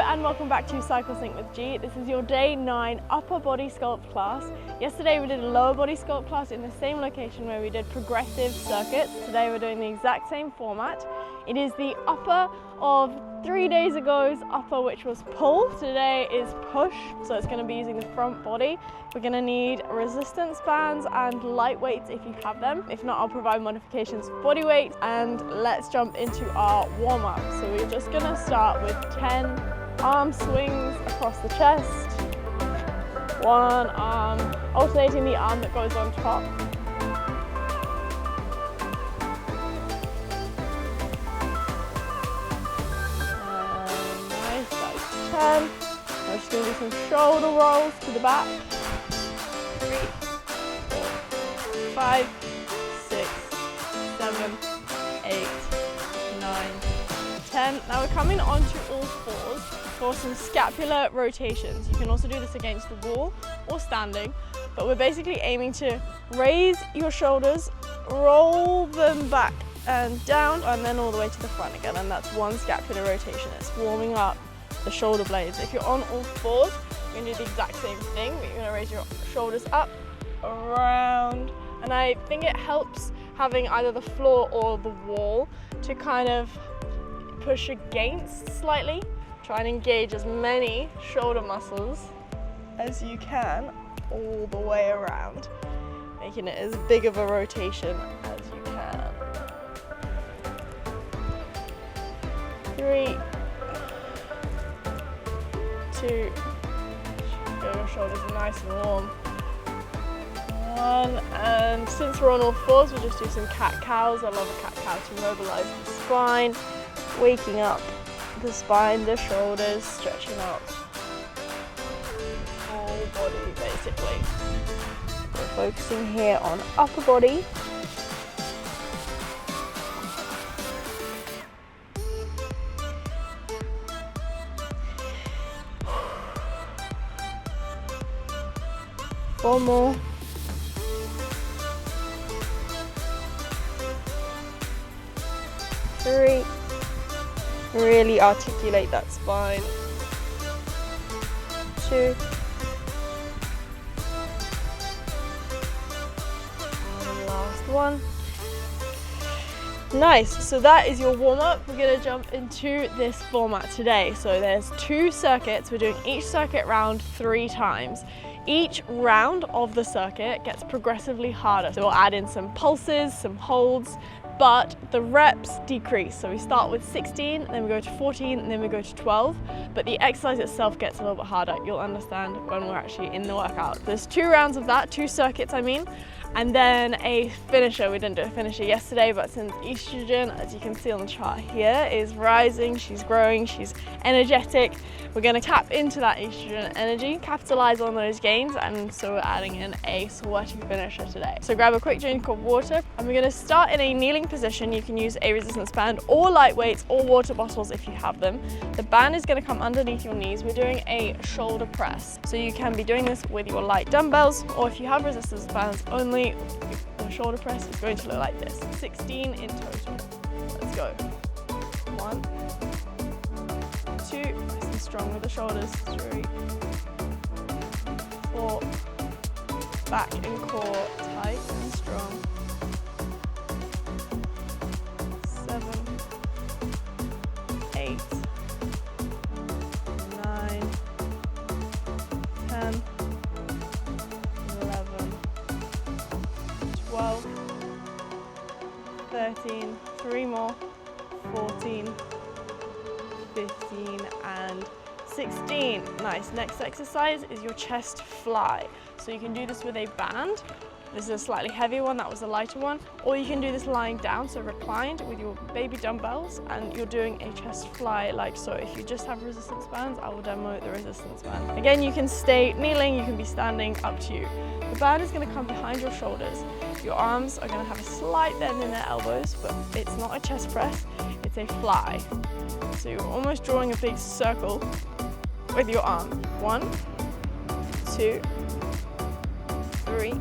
and welcome back to Cycle-Synced with G. This is your day 9 upper body sculpt class. Yesterday we did a lower body sculpt class in the same location where we did progressive circuits. Today we're doing the exact same format. It is the upper of 3 days ago's upper, which was pull. Today is push, so it's going to be using the front body. We're going to need resistance bands and light weights if you have them. If not, I'll provide modifications for body weight. And let's jump into our warm-up. So we're just going to start with 10 arm swings across the chest. One arm, alternating the arm that goes on top. Nice, that's 10. We're just going to do some shoulder rolls to the back. 3, 4, 5, 6, 7, 8, 9, 10. Now we're coming onto all fours for some scapular rotations. You can also do this against the wall or standing, but we're basically aiming to raise your shoulders, roll them back and down, and then all the way to the front again, and that's one scapular rotation. It's warming up the shoulder blades. If you're on all fours, you're going to do the exact same thing, but you're going to raise your shoulders up, around, and I think it helps having either the floor or the wall to kind of push against slightly. Try and engage as many shoulder muscles as you can all the way around, making it as big of a rotation as you can. 3, 2, feel your shoulders nice and warm. 1, and since we're on all fours, we'll just do some cat-cows. I love a cat-cow to mobilize the spine, waking up the spine, the shoulders, stretching out whole body basically. We're focusing here on upper body. Four more. 3. Really articulate that spine. 2. And last one. Nice, so that is your warm-up. We're going to jump into this format today. So there's 2 circuits. We're doing each circuit round 3 times. Each round of the circuit gets progressively harder. So we'll add in some pulses, some holds, but the reps decrease. So we start with 16, then we go to 14, and then we go to 12. But the exercise itself gets a little bit harder. You'll understand when we're actually in the workout. There's 2 rounds of that, 2 circuits I mean, and then a finisher. We didn't do a finisher yesterday, but since estrogen, as you can see on the chart here, is rising, she's growing, she's energetic, we're going to tap into that estrogen energy, capitalize on those gains, and so we're adding in a sweaty finisher today. So grab a quick drink of water, and we're going to start in a kneeling position. You can use a resistance band or light weights or water bottles if you have them. The band is going to come underneath your knees. We're doing a shoulder press. So you can be doing this with your light dumbbells, or if you have resistance bands only, the shoulder press is going to look like this. 16 in total. Let's go. 1, 2, nice and strong with the shoulders. 3, 4, back and core tight and strong. 7, 8, 9, 10, 11, 12, 13, 3 more, 14, 15, and 16. Nice. Next exercise is your chest fly. So you can do this with a band. This is a slightly heavier one, that was a lighter one. Or you can do this lying down, so reclined with your baby dumbbells, and you're doing a chest fly like so. If you just have resistance bands, I will demo the resistance band. Again, you can stay kneeling, you can be standing, up to you. The band is going to come behind your shoulders. Your arms are going to have a slight bend in their elbows, but it's not a chest press, it's a fly. So you're almost drawing a big circle with your arm. 1, 2, 3,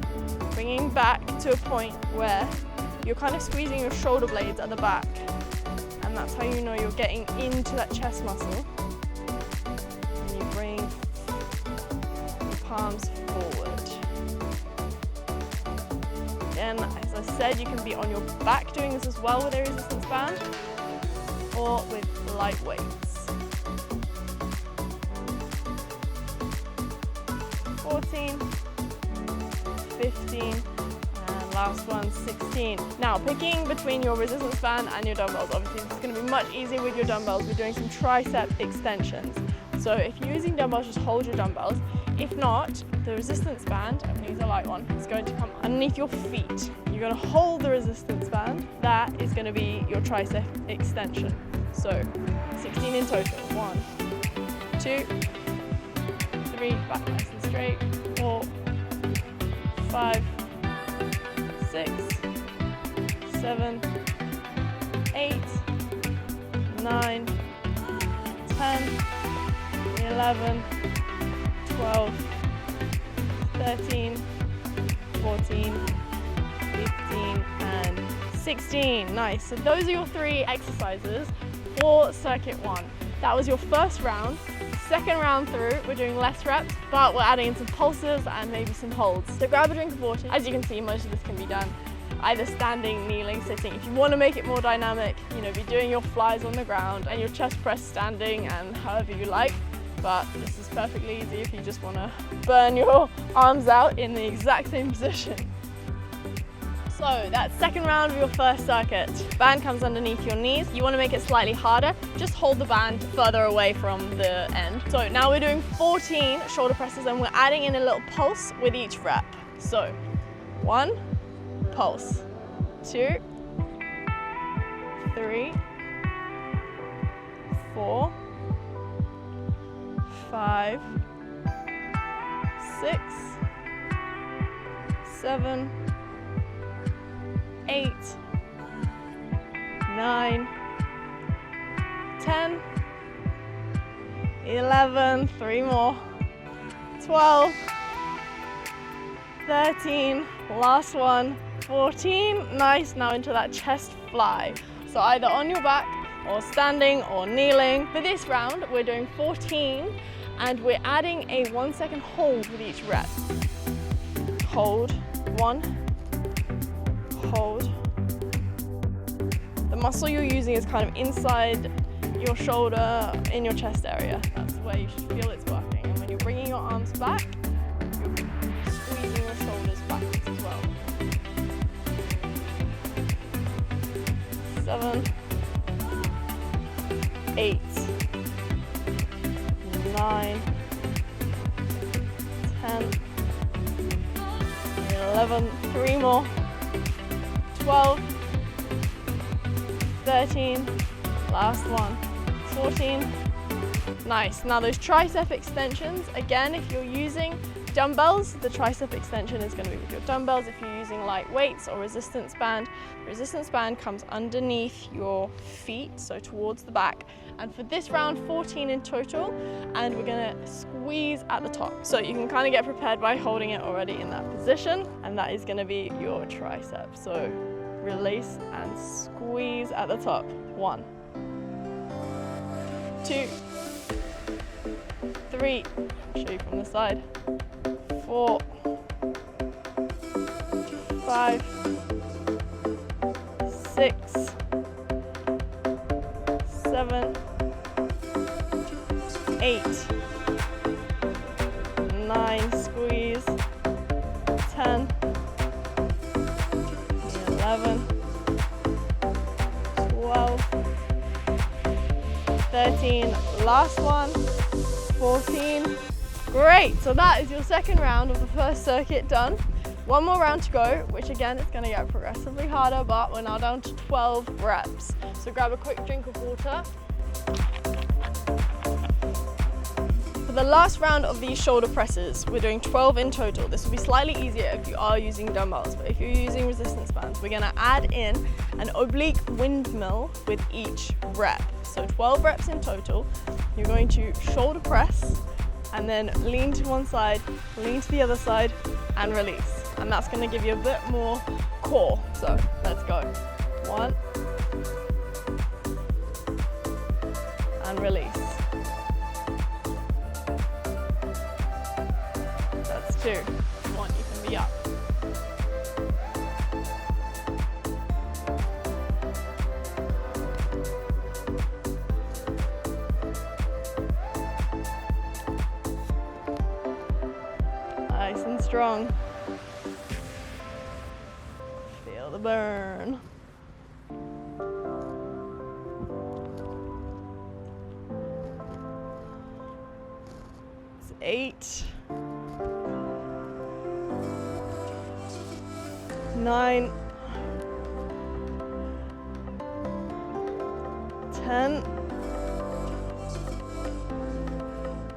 bringing back to a point where you're kind of squeezing your shoulder blades at the back, and that's how you know you're getting into that chest muscle. palms forward. Again, as I said, you can be on your back doing this as well with a resistance band or with light weights. 14, 15, and last one, 16. Now, picking between your resistance band and your dumbbells, obviously this is going to be much easier with your dumbbells. We're doing some tricep extensions. So if you're using dumbbells, just hold your dumbbells. If not, the resistance band, I'm going to use a light one, is going to come underneath your feet. You're going to hold the resistance band. That is going to be your tricep extension. So 16 in total. 1, 2, 3, back nice and straight. 4, 5, 6, 7, 8, 9, 10, 11, 12, 13, 14, 15, and 16. Nice. So those are your 3 exercises for circuit 1. That was your first round. Second round through, we're doing less reps, but we're adding in some pulses and maybe some holds. So grab a drink of water. As you can see, most of this can be done either standing, kneeling, sitting. If you want to make it more dynamic, be doing your flies on the ground and your chest press standing and however you like. But this is perfectly easy if you just want to burn your arms out in the exact same position. So that's second round of your first circuit. Band comes underneath your knees. You want to make it slightly harder. Just hold the band further away from the end. So now we're doing 14 shoulder presses and we're adding in a little pulse with each rep. So 1, pulse, 2, 3, 4, 5, 6, 7, 8, 9, 10, 11, 3 more, 12, 13, last one, 14. Nice, now into that chest fly. So either on your back or standing or kneeling. For this round, we're doing 14 and we're adding a 1 second hold with each rep. Hold, 1, hold. The muscle you're using is kind of inside your shoulder, in your chest area. That's where you should feel it's working. And when you're bringing your arms back, you're squeezing your shoulders backwards as well. 7, 8, 9, 10, 11, 3 more, 12, 13, last one, 14. Nice. Now those tricep extensions, again, if you're using dumbbells, the tricep extension is going to be with your dumbbells. If you're using light weights or resistance band, the resistance band comes underneath your feet, so towards the back. And for this round, 14 in total, and we're going to squeeze at the top. So you can kind of get prepared by holding it already in that position, and that is going to be your tricep. So release and squeeze at the top. 1, 2, 3, I'll show you from the side, 4, 5, 6, 7, 8, 9, squeeze, 10, 11, 12, 13, last one, 14. Great, so that is your second round of the first circuit done. One more round to go, which again is going to get progressively harder, but we're now down to 12 reps. So grab a quick drink of water. For the last round of these shoulder presses, we're doing 12 in total. This will be slightly easier if you are using dumbbells, but if you're using resistance bands, we're going to add in an oblique windmill with each rep. So 12 reps in total. You're going to shoulder press and then lean to one side, lean to the other side, and release. And that's going to give you a bit more core. So let's go. 1, and release. 2, 1, you can be up. Nice and strong. Feel the burn. It's 8, 9, 10,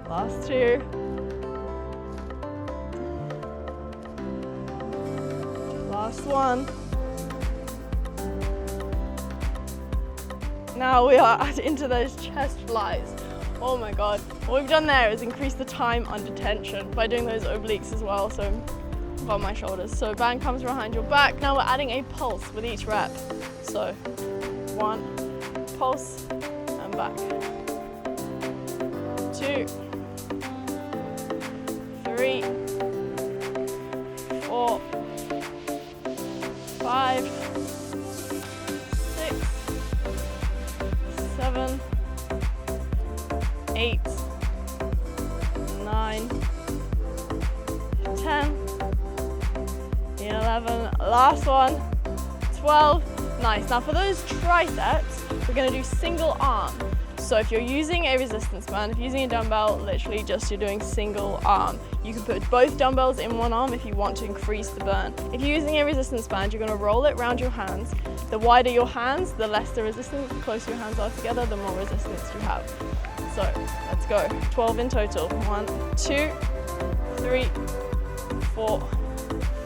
last 2, last 1. Now we are into those chest flies. Oh my god, what we've done there is increase the time under tension by doing those obliques as well, so above my shoulders. So band comes behind your back. Now we're adding a pulse with each rep. So 1, pulse and back. 2, 3, 4, 5, 6, 7, 8, 9, 10, 11, last one, 12. Nice. Now for those triceps, we're going to do single arm. So if you're using a resistance band, if you're using a dumbbell, literally just you're doing single arm. You can put both dumbbells in one arm if you want to increase the burn. If you're using a resistance band, you're going to roll it around your hands. The wider your hands, the less the resistance. The closer your hands are together, the more resistance you have. So let's go. 12 in total. 1, 2, 3, 4,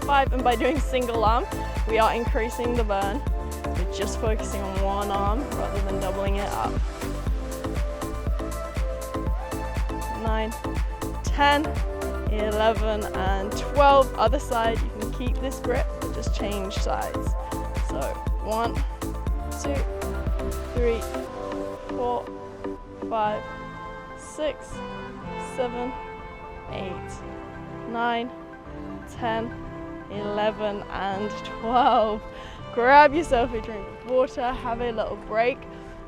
5. And by doing single arm, we are increasing the burn. We're just focusing on one arm rather than doubling it up. 9, 10, 11, and 12. Other side, you can keep this grip, but just change sides. So 1, 2, 3, 4, 5, 6, 7, 8, 9, 10, 11, and 12. Grab yourself a drink of water, have a little break.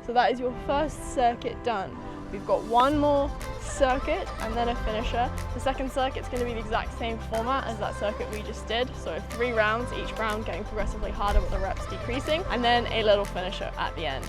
So that is your first circuit done. We've got one more circuit and then a finisher. The second circuit's going to be the exact same format as that circuit we just did. So 3 rounds, each round getting progressively harder with the reps decreasing, and then a little finisher at the end.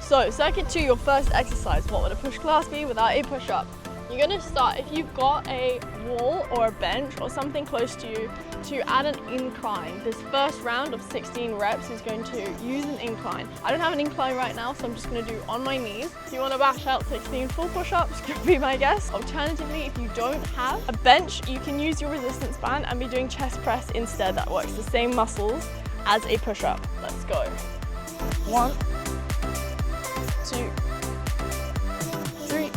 So circuit 2, your first exercise. What would a push class be without a push-up? You're going to start, if you've got a wall or a bench or something close to you, to add an incline. This first round of 16 reps is going to use an incline. I don't have an incline right now, so I'm just going to do on my knees. If you want to bash out 16 full push-ups, could be my guess. Alternatively, if you don't have a bench, you can use your resistance band and be doing chest press instead. That works the same muscles as a push-up. Let's go. 1, 2, 3,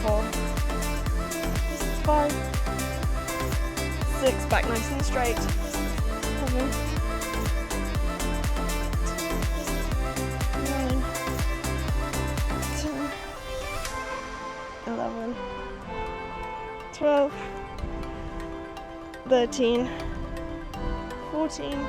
4, 5, 6, back nice and straight. 7, 9, 10, 11, 12, 13, 14,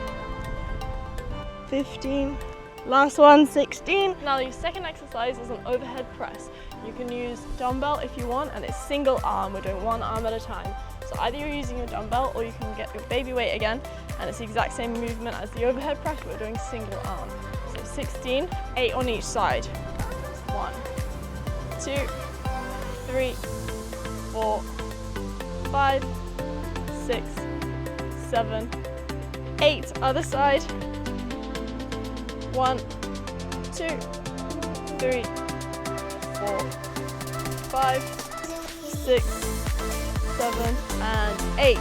15, last one, 16. Now your second exercise is an overhead press. You can use dumbbell if you want, and it's single arm. We're doing one arm at a time. So either you're using your dumbbell or you can get your baby weight again, and it's the exact same movement as the overhead press, but we're doing single arm. So 16, 8 on each side. 1, 2, 3, 4, 5, 6, 7, 8. Other side. 1, 2, 3, 4, 5, 6, 7, and 8.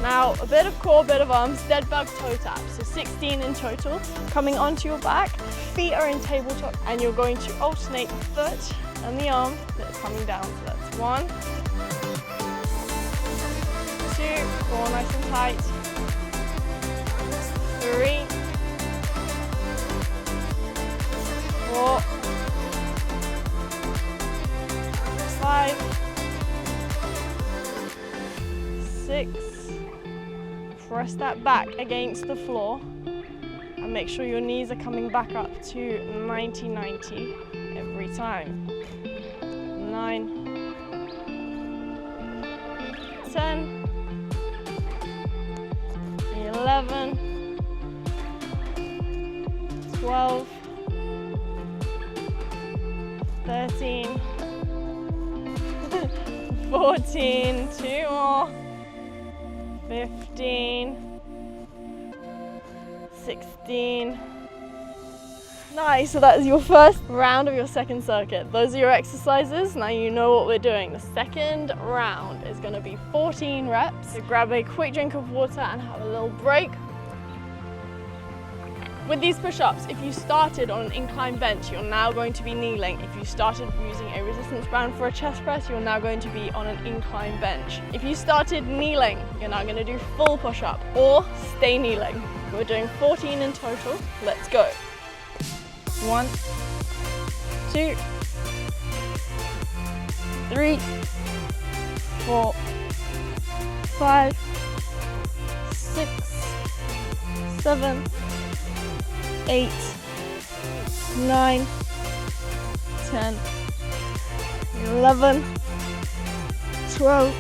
Now a bit of core, bit of arms, dead bug toe taps. So 16 in total. Coming onto your back, feet are in tabletop, and you're going to alternate the foot and the arm that is coming down. So that's 1, 2, core nice and tight. 3, 4, 5, 6. Press that back against the floor and make sure your knees are coming back up to 90-90 every time. 9, 10, 11, 12, 13, 14, 2 more, 15, 16. Nice, so that is your first round of your second circuit. Those are your exercises. Now you know what we're doing. The second round is going to be 14 reps. So grab a quick drink of water and have a little break. With these push-ups, if you started on an incline bench, you're now going to be kneeling. If you started using a resistance band for a chest press, you're now going to be on an incline bench. If you started kneeling, you're now going to do full push-up or stay kneeling. We're doing 14 in total. Let's go. 1, 2, 3, 4, 5, 6, 7, 8, 9, 10, 11, 12,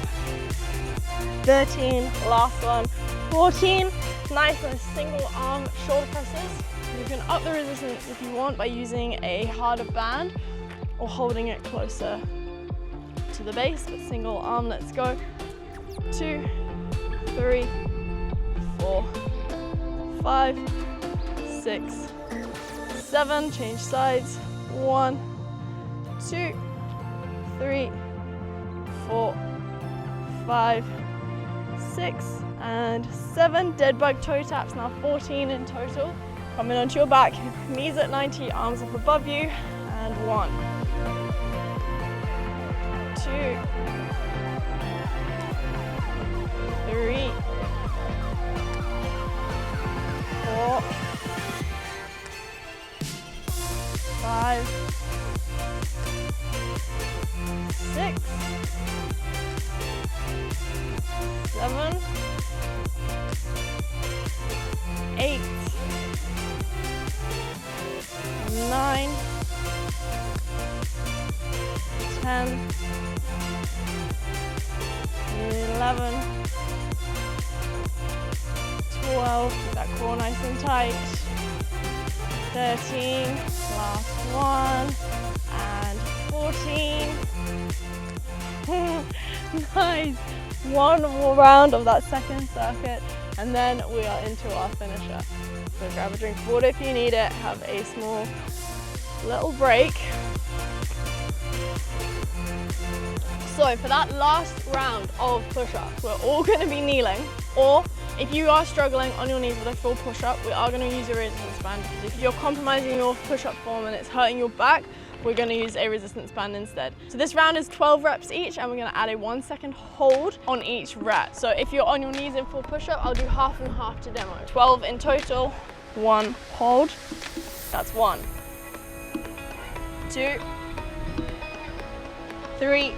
13, last one, 14. Nice and single arm shoulder presses. You can up the resistance if you want by using a harder band or holding it closer to the base, but single arm, let's go. 2, 3, 4, 5, 6, 7, change sides. 1, 2, 3, 4, 5, 6, and 7. Dead bug toe taps, now 14 in total. Coming onto your back, knees at 90, arms up above you, and 1, 2, 3, 4, 5, 6, 7, 8, 9, 10, 11, 12, keep that core nice and tight, 13, last one, and 14. Nice. One more round of that second circuit, and then we are into our finisher. So grab a drink of water if you need it, have a small little break. So for that last round of push-ups, we're all going to be kneeling, or if you are struggling on your knees with a full push-up, we are going to use a resistance band, because if you're compromising your push-up form and it's hurting your back, we're going to use a resistance band instead. So this round is 12 reps each, and we're going to add a 1 second hold on each rep. So if you're on your knees in full push-up, I'll do half and half to demo. 12 in total, 1 hold, that's 1, 2, 3,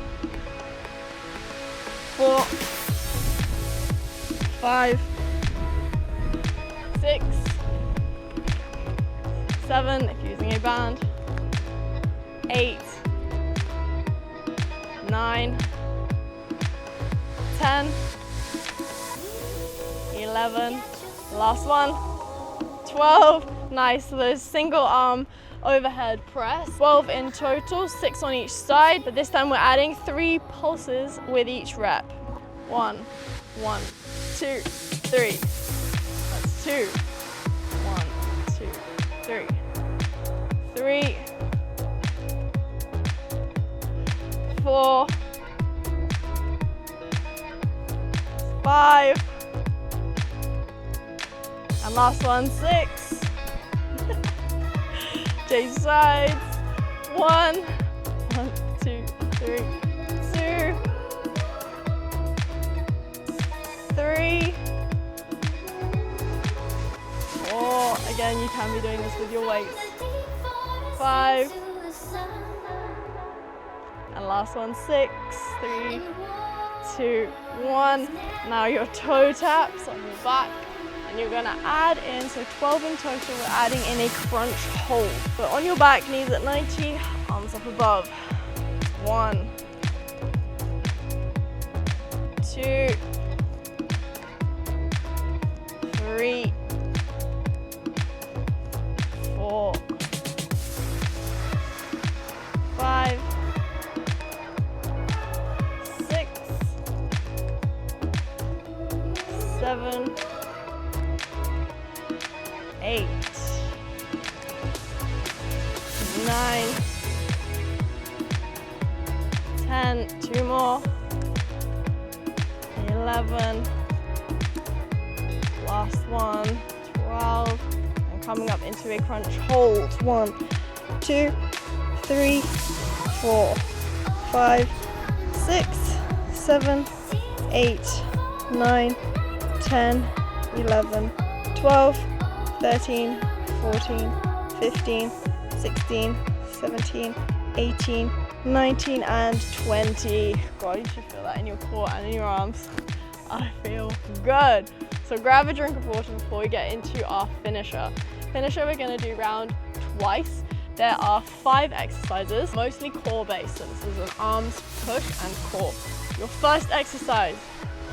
4, 5, 6, 7, if you're using a band, 8, 9, 10, 11, last one, 12. Nice, so those single arm overhead press. 12 in total, 6 on each side, but this time we're adding 3 pulses with each rep. 1, 1, 2, 3. That's 2. 1, 2, 3. 3, 4, 5, and last one, 6. Change sides. 1, 1, 2, 3, 2, 3, 4. Again, you can be doing this with your weights. 5. And last one, 6, 3, 2, 1. Now your toe taps on your back, and you're gonna add in, so 12 in total, we're adding in a crunch hold. So on your back, knees at 90, arms up above. 1, 2, 3, 4, 5, 6, 7, 8, 9, 10, 2 more, 11, last one, 12, and coming up into a crunch hold. 1, 2, 3, 4, 5, 6, 7, 8, 9, 10, 11, 12, 13, 14, 15, 16, 17, 18, 19, and 20. God, you should feel that in your core and in your arms. I feel good. So grab a drink of water before we get into our finisher. Finisher, we're gonna do round twice. There are 5 exercises, mostly core based. So this is an arms push and core. Your first exercise,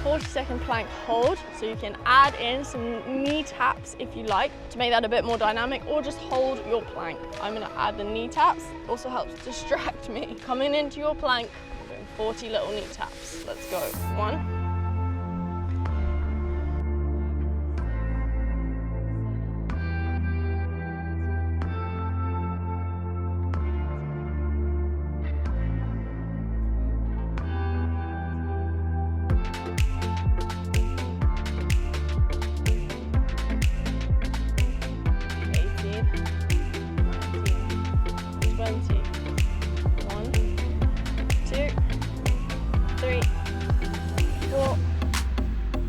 40-second plank hold. So you can add in some knee taps if you like to make that a bit more dynamic, or just hold your plank. I'm gonna add the knee taps. Also helps distract me. Coming into your plank, I'm doing 40 little knee taps. Let's go. 1,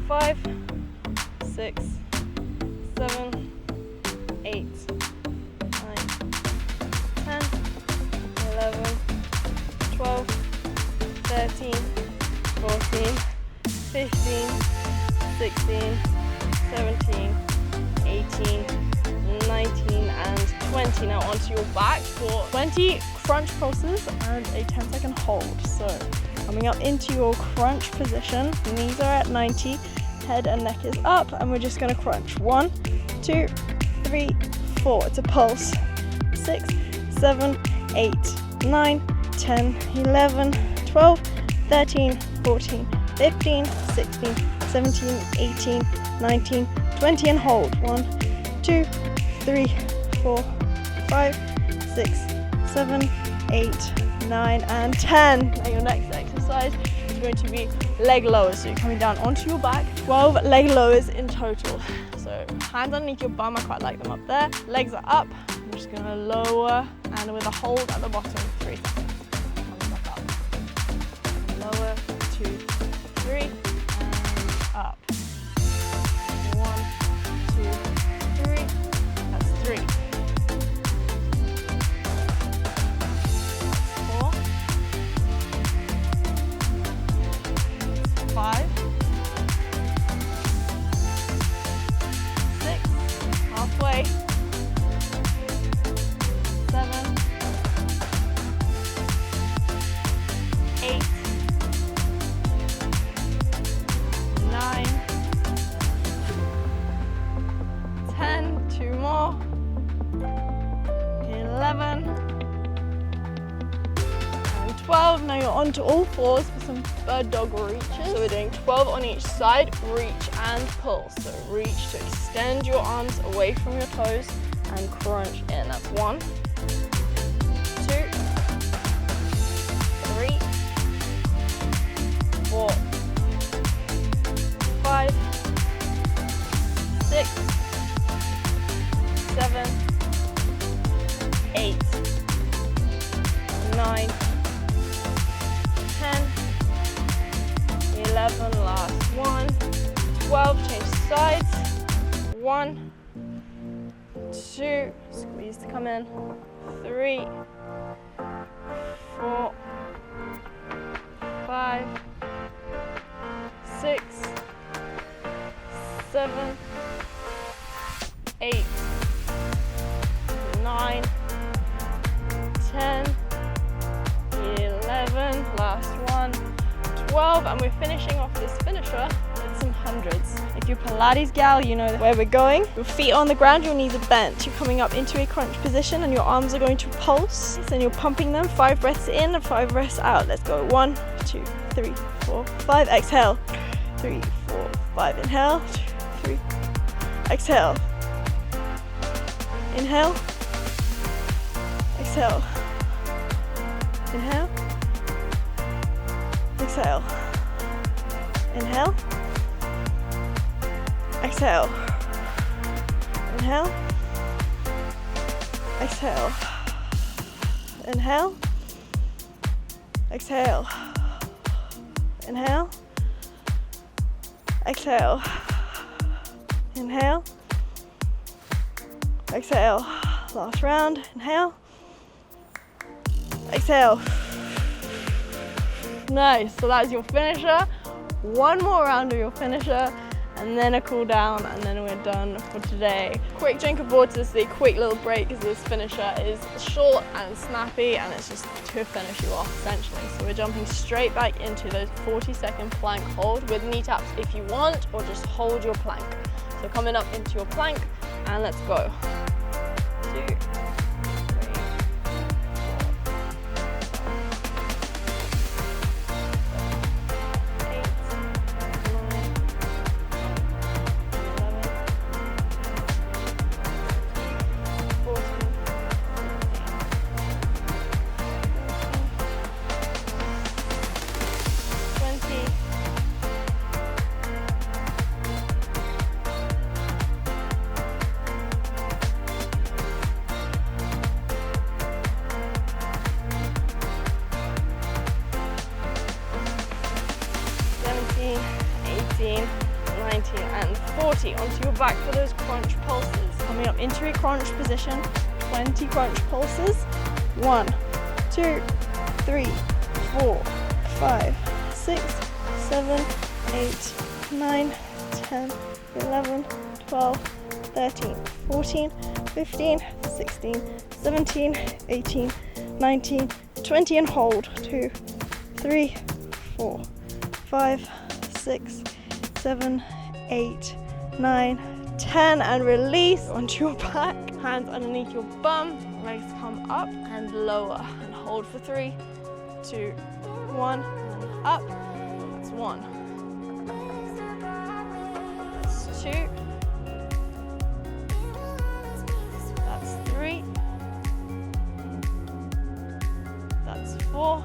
5, 6, 7, 8, 9, 10, 11, 12, 13, 14, 15, 16, 17, 18, 19, and 20. Now onto your back for 20 crunch pulses and a 10-second hold. So coming up into your crunch position, knees are at 90, head and neck is up, and we're just gonna crunch. 1, 2, 3, 4. It's a pulse. 6, 7, 8, 9, 10, 11, 12, 13, 14, 15, 16, 17, 18, 19, 20, and hold. 1, 2, 3, 4, 5, 6, 7, 8, 9, and 10. Now your next exercise is going to be leg lowers. So you're coming down onto your back, 12 leg lowers in total. So hands underneath your bum, I quite like them up there. Legs are up. I'm just gonna lower, and with a hold at the bottom, 3 seconds. Come back up. Lower, 2, 3, and up. 1, 2, 3. That's 3. 4, 5, 6, halfway, 7, 8, 9, 10, 2 more, 11, and 12. Now you're onto all fours for some bird dog reaches. So we're doing 12 on each side, reach and pull. So reach to extend your arms away from your toes and crunch in. That's 1, 2, 3, 4, 5, 6, 7, 8, 9, 10, 11, last one, 12, change sides, 1, 2, squeeze to come in, 3, 4, 5, 7, 8, 9, 10, 11, last one, 12, and we're finishing off this finisher with some hundreds. If you're Pilates gal, you know where we're going. Your feet are on the ground, your knees are bent. You're coming up into a crunch position and your arms are going to pulse. Then you're pumping them, 5 breaths in and 5 breaths out. Let's go, 1, 2, 3, 4, 5, exhale, 3, 4, 5, inhale, 2, 3, exhale, inhale, exhale, inhale, exhale, inhale, exhale, inhale, exhale, inhale, exhale, inhale, exhale, inhale, exhale, last round, inhale, exhale. Nice, so that's your finisher. One more round of your finisher and then a cool down, and then we're done for today. Quick drink of water, this is a quick little break because this finisher is short and snappy and it's just to finish you off essentially. So we're jumping straight back into those 40-second plank hold with knee taps if you want, or just hold your plank. So coming up into your plank and let's go. 2, 18, 19 and 40. Onto your back for those crunch pulses. Coming up into a crunch position, 20 crunch pulses. 1, 2, 3, 4, 5, 6, 7, 8, 9, 10, 11, 12, 13, 14, 15, 16, 17, 18, 19, 20 and hold. 2, 3, 4, 5, 6, 7, 8, 9, 10 and release onto your back. Hands underneath your bum, legs come up and lower and hold for 3, 2, 1 and up. That's 1. That's 2. That's 3. That's 4.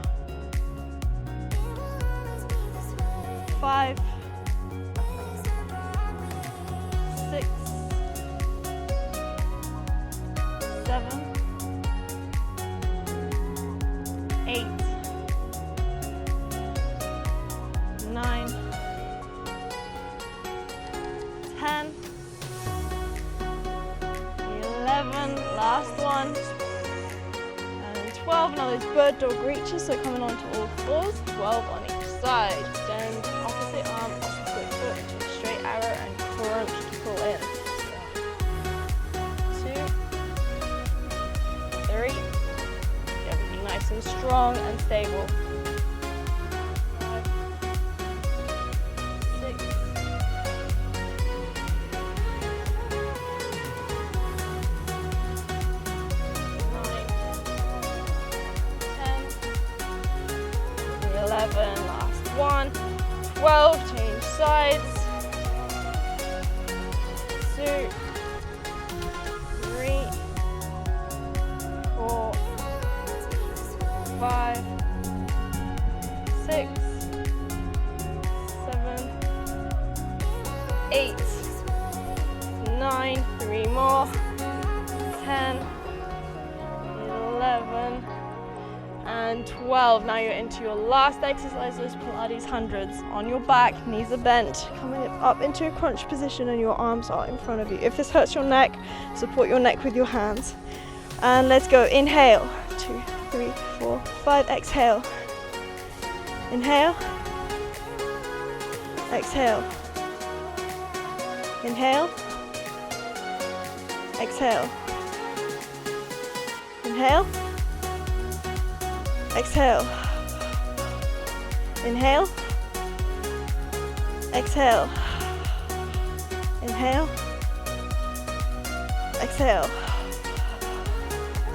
5, 6, 7, 8, 9, 10, 11, last one, and 12. Now those bird dog reaches, so coming onto all fours, 12 on each side. Extend opposite arm, opposite foot to a straight arrow and crunch to pull in. 2, 3, everything nice and strong and stable. 5, 6, 9, 10, 11, last one, 12, change sides. 2, 3, 4, 5, 6, 7, 8, 9, 3 more, 10, 11, and 12. Now you're into your last exercise, those Pilates hundreds. On your back, knees are bent, coming up into a crunch position and your arms are in front of you. If this hurts your neck, support your neck with your hands. And let's go. Inhale, 2, 3, 4, 5. Exhale. Inhale. Exhale. Inhale. Exhale. Inhale. Exhale. Inhale. Exhale. Inhale. Exhale.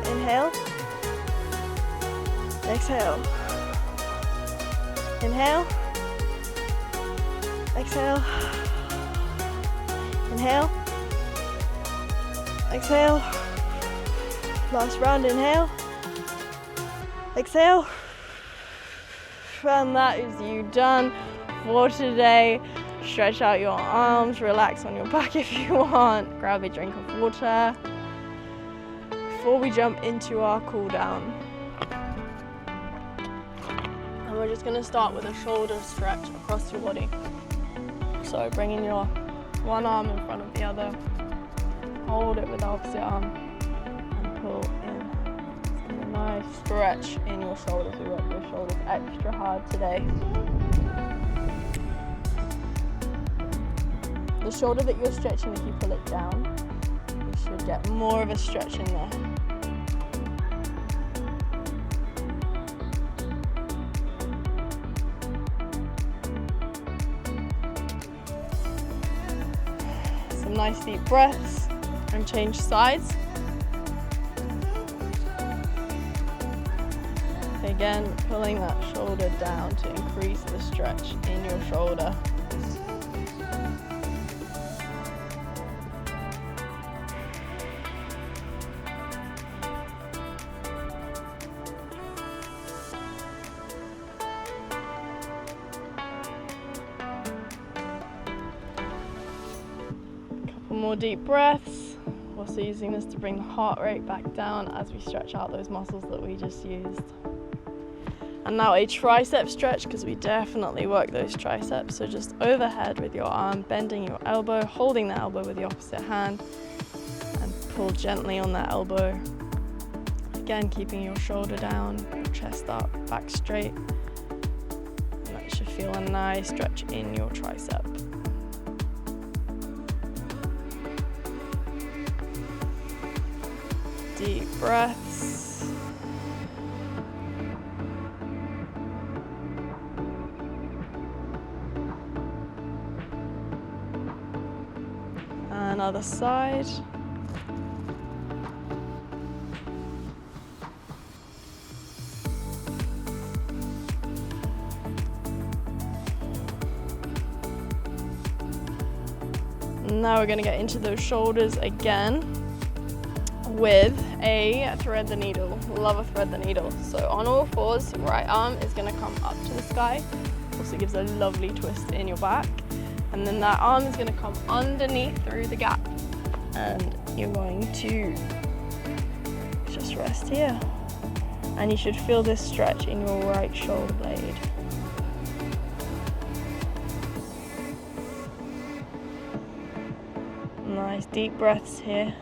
Inhale. Exhale. Inhale. Exhale. Inhale. Exhale. Last round, inhale. Exhale. And that is you done for today. Stretch out your arms, relax on your back if you want. Grab a drink of water before we jump into our cool down. And we're just gonna start with a shoulder stretch across your body. So bringing your one arm in front of the other, hold it with the opposite arm, and pull in. A nice stretch in your shoulders. We work your shoulders extra hard today. The shoulder that you're stretching, if you pull it down, you should get more of a stretch in there. Some nice deep breaths and change sides. Again, pulling that shoulder down to increase the stretch in your shoulder. More deep breaths, also using this to bring the heart rate back down as we stretch out those muscles that we just used. And now a tricep stretch, because we definitely work those triceps. So just overhead with your arm, bending your elbow, holding the elbow with the opposite hand, and pull gently on that elbow. Again, keeping your shoulder down, your chest up, back straight. And that should feel a nice stretch in your tricep. Deep breaths. And other side. Now we're going to get into those shoulders again with a thread the needle. Love a thread the needle. So on all fours, right arm is going to come up to the sky. Also gives a lovely twist in your back. And then that arm is going to come underneath through the gap. And you're going to just rest here. And you should feel this stretch in your right shoulder blade. Nice deep breaths here.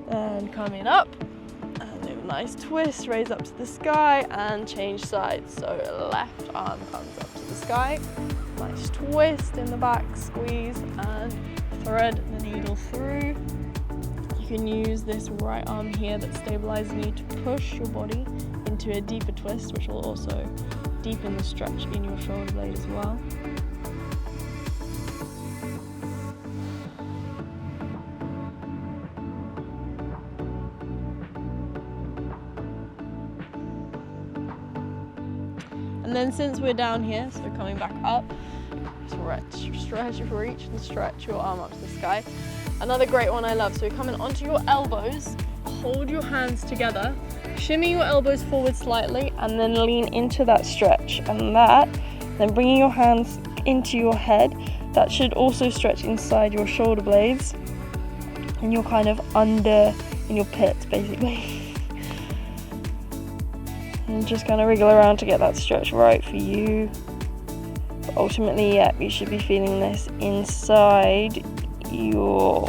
And coming up, and do a nice twist, raise up to the sky and change sides. So left arm comes up to the sky, nice twist in the back, squeeze and thread the needle through. You can use this right arm here that's stabilizing you to push your body into a deeper twist, which will also deepen the stretch in your shoulder blade as well. And then since we're down here, so coming back up, stretch, reach and stretch your arm up to the sky. Another great one I love, so you're coming onto your elbows, hold your hands together, shimmy your elbows forward slightly and then lean into that stretch. And that, then bringing your hands into your head, that should also stretch inside your shoulder blades. And you're kind of under, in your pit basically. And just kind of wriggle around to get that stretch right for you. But ultimately, yeah, you should be feeling this inside your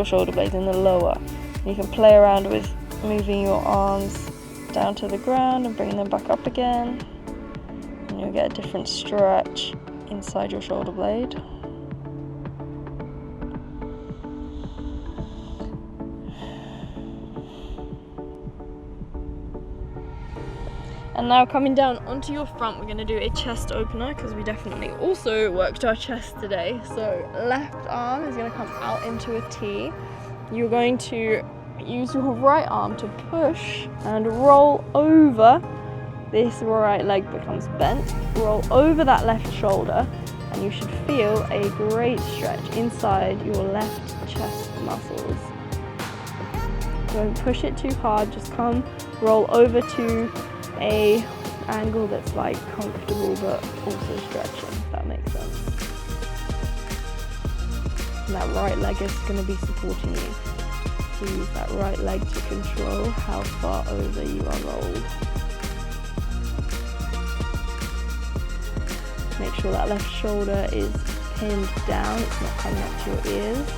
shoulder blades in the lower. And you can play around with moving your arms down to the ground and bringing them back up again. And you'll get a different stretch inside your shoulder blade. And now coming down onto your front, we're going to do a chest opener because we definitely also worked our chest today. So left arm is going to come out into a T. You're going to use your right arm to push and roll over. This right leg becomes bent. Roll over that left shoulder and you should feel a great stretch inside your left chest muscles. Don't push it too hard, just come roll over to a angle that's like comfortable but also stretching, if that makes sense. And that right leg is going to be supporting you. So use that right leg to control how far over you are rolled. Make sure that left shoulder is pinned down, it's not coming up to your ears.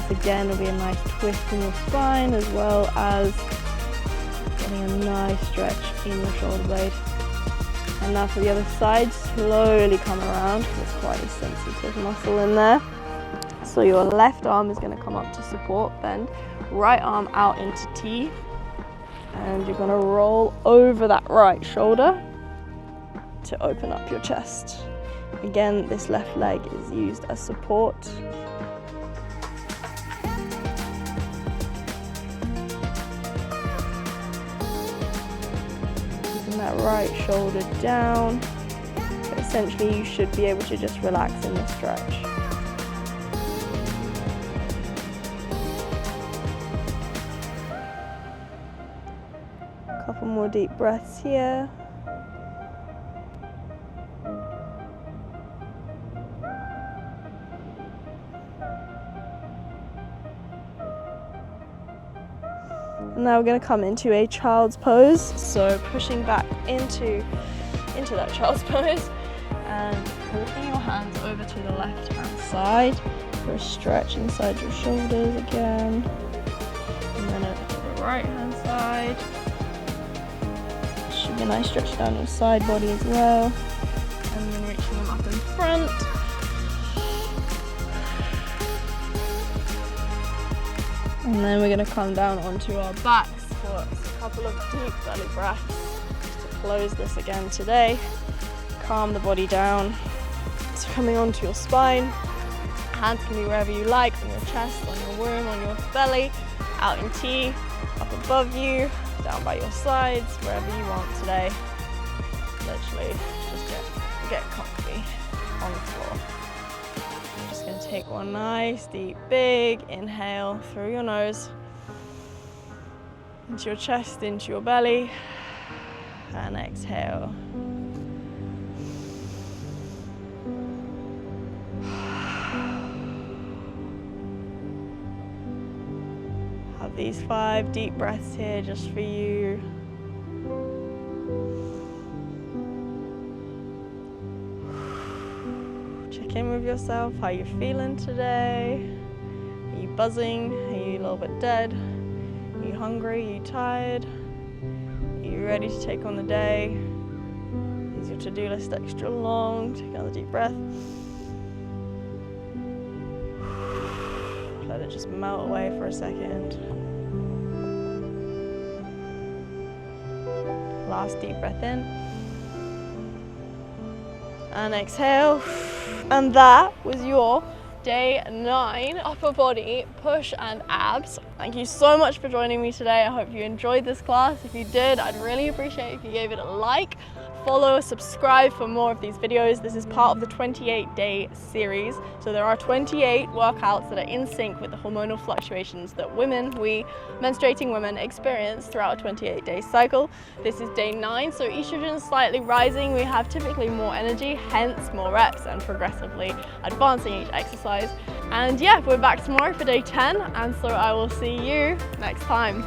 Again, will be a nice twist in your spine as well as getting a nice stretch in your shoulder blade. And now for the other side, slowly come around. There's quite a sensitive muscle in there. So your left arm is going to come up to support, bend, right arm out into T, and you're going to roll over that right shoulder to open up your chest. Again, this left leg is used as support. That right shoulder down. But essentially you should be able to just relax in the stretch. A couple more deep breaths here. Now we're going to come into a child's pose, so pushing back into that child's pose and walking your hands over to the left hand side for a stretch inside your shoulders again, and then over to the right hand side. Should be a nice stretch down your side body as well, and then reaching them up in front. And then we're going to come down onto our backs for a couple of deep belly breaths to close this again today. Calm the body down. So coming onto your spine, hands can be wherever you like, on your chest, on your womb, on your belly, out in T, up above you, down by your sides, wherever you want today. Literally just get comfy on the floor. Going to take one nice deep big inhale through your nose into your chest, into your belly, and exhale. Have these 5 deep breaths here just for you. Check in with yourself, how you're feeling today. Are you buzzing? Are you a little bit dead? Are you hungry? Are you tired? Are you ready to take on the day? Is your to-do list extra long? Take another deep breath. Let it just melt away for a second. Last deep breath in. And exhale. And that was your day 9 upper body push and abs. Thank you so much for joining me today. I hope you enjoyed this class. If you did, I'd really appreciate if you gave it a like, follow, subscribe for more of these videos. This is part of the 28-day series. So there are 28 workouts that are in sync with the hormonal fluctuations that we menstruating women experience throughout a 28-day cycle. This is day 9, so estrogen is slightly rising. We have typically more energy, hence more reps and progressively advancing each exercise. And yeah, we're back tomorrow for day 10, and so I will see you next time.